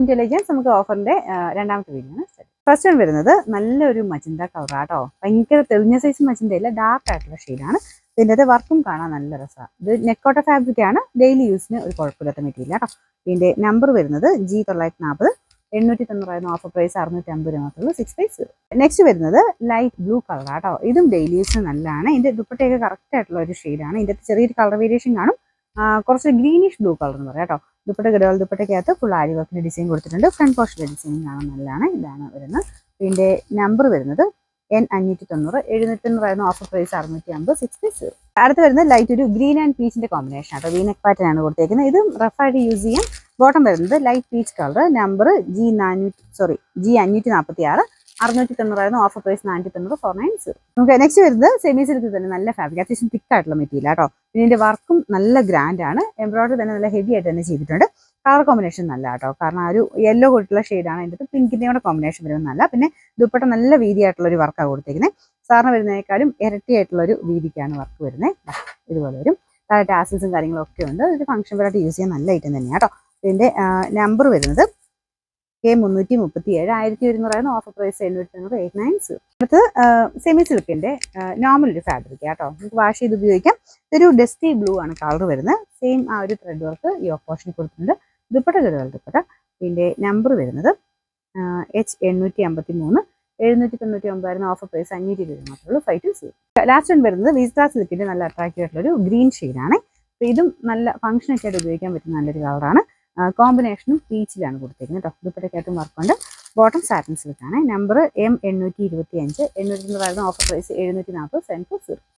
Intelligence നമുക്ക് ഓഫറിന്റെ രണ്ടാമത്തെ video ആണ്. ഫസ്റ്റ് വൺ വരുന്നത് നല്ലൊരു മജന്ത കളറാട്ടോ. ഭയങ്കര തെളിഞ്ഞ സൈസ് മജന്ത അല്ല, ഡാർക്ക് ആയിട്ടുള്ള ഷെയ്ഡാണ്. ഇതിൻ്റെ വർക്കും കാണാൻ നല്ല രസമാണ്. ഇത് നെക്കോട്ട ഫാബ്രിക് ആണ്, ഡെയിലി യൂസിന് ഒരു കുഴപ്പമില്ലാത്ത മെറ്റീരിയൽ കേട്ടോ. ഇതിന്റെ നമ്പർ വരുന്നത് G940, 890 ഓഫർ പ്രൈസ് 650 രൂപ മാത്രമേ 650. നെക്സ്റ്റ് വരുന്നത് ലൈറ്റ് ബ്ലൂ കളറാട്ടോ. ഇതും ഡെയിലി യൂസിന് നല്ലതാണ്. ഇതിന്റെ ദുപ്പട്ടയൊക്കെ കറക്റ്റ് ആയിട്ടുള്ള ഒരു ഷെയ്ഡാണ്. ഇതിന്റെ ചെറിയൊരു കളർ വേരിയേഷൻ കാണും, കുറച്ച് ഗ്രീനിഷ് ബ്ലൂ കളർ എന്ന് പറയാം കേട്ടോ. ദുപ്പട്ട ഗഡോൾ ദുപ്പട്ടയ്ക്കകത്ത് ഫുൾ ആരി വർക്കിന്റെ ഡിസൈൻ കൊടുത്തിട്ടുണ്ട്. ഫ്രണ്ട് പോർഷനിലെ ഡിസൈനിങ് കാണാൻ നല്ലതാണ്. ഇതാണ് വരുന്നത്. ഇതിന്റെ നമ്പർ വരുന്നത് N590, 790 ഓഫർ പ്രൈസ് 650, 650. അടുത്ത് വരുന്നത് ലൈറ്റ് ഒരു ഗ്രീൻ ആൻഡ് പീച്ചിന്റെ കോമ്പിനേഷൻ ആട്ടോ. വീനെക്ക് പാറ്റേൺ ആണ് കൊടുത്തേക്കുന്നത്. ഇത് റഫായിട്ട് യൂസ് ചെയ്യാം. ബോട്ടം വരുന്നത് light peach colour, number G546, 690 offer price 490, 490. നമുക്ക് നെക്സ്റ്റ് വരുന്നത് സെമി സിൽക്ക് തന്നെ നല്ല ഫാബ്രിക്, അത്യാവശ്യം തിക്ക് ആയിട്ടുള്ള മെറ്റീരിയൽ കേട്ടോ. ഇതിന്റെ വർക്കും നല്ല ഗ്രാൻഡ് ആണ്. എംബ്രോയിഡറി തന്നെ നല്ല ഹെവി ആയിട്ട് തന്നെ ചെയ്തിട്ടുണ്ട്. കളർ കോമ്പിനേഷൻ നല്ല കേട്ടോ, കാരണം ഒരു യെല്ലോ കൊടുത്തുള്ള ഷെയ്ഡാണ്. അതിൻ്റെ പിങ്കിൻ്റെ കൂടെ കോമ്പിനേഷൻ വരുന്നത് നല്ല. പിന്നെ ദുപ്പട്ട നല്ല വീതിയായിട്ടുള്ള ഒരു വർക്കാണ് കൊടുത്തേക്കുന്നത്. സാറിന് വരുന്നതിനേക്കാളും ഇരട്ടിയായിട്ടുള്ള ഒരു വീതിക്കാണ് വർക്ക് വരുന്നത്. ഇതുപോലെ വരും. താഴെ ടാസിൽസും കാര്യങ്ങളൊക്കെ ഉണ്ട്. ഇത് ഫംഗ്ഷൻ വെയറായിട്ട് യൂസ് ചെയ്യാൻ നല്ല ഐറ്റം തന്നെയാണ് കേട്ടോ. ഇതിന്റെ നമ്പർ വരുന്നത് K337, 1100 ഓഫർ പ്രൈസ് 790, 890. അടുത്ത് സെമി സിൽക്കിന്റെ നോർമൽ ഒരു ഫാബ്രിക് കേട്ടോ. നമുക്ക് വാഷ് ചെയ്ത് ഉപയോഗിക്കാം. ഇതൊരു ഡസ്റ്റി ബ്ലൂ ആണ് കളർ വരുന്നത്. സെയിം ആ ഒരു ത്രെഡ് വർക്ക് ഈ ഓപ്പോഷനിൽ കൊടുത്തിട്ടുണ്ട്. ദുപ്പട്ട ഗഡോൾ ദുപ്പട്ട. ഇതിന്റെ നമ്പർ വരുന്നത് H853, 799 ഓഫർ പ്രൈസ് 500 രൂപ മാത്രമേ 520. ലാസ്റ്റ് വൺ വരുന്നത് വിസ്ത സിൽക്കിന്റെ നല്ല അട്രാക്റ്റീവ് ആയിട്ടുള്ള ഒരു ഗ്രീൻ ഷെയ്ഡാണ്. അപ്പോൾ ഇതും നല്ല ഫംഗ്ഷനൊക്കെ ആയിട്ട് ഉപയോഗിക്കാൻ പറ്റുന്ന നല്ലൊരു കളറാണ്. കോമ്പിനേഷനും പീച്ചിലാണ് കൊടുത്തേക്കുന്നത് കേട്ടോ. ദുപ്പട്ടയ്ക്കകത്തും വർക്കുണ്ട്. ബോട്ടം സാറ്റിൻ സിൽക്കാണ്. Number M825, 890 offer price 740, 740.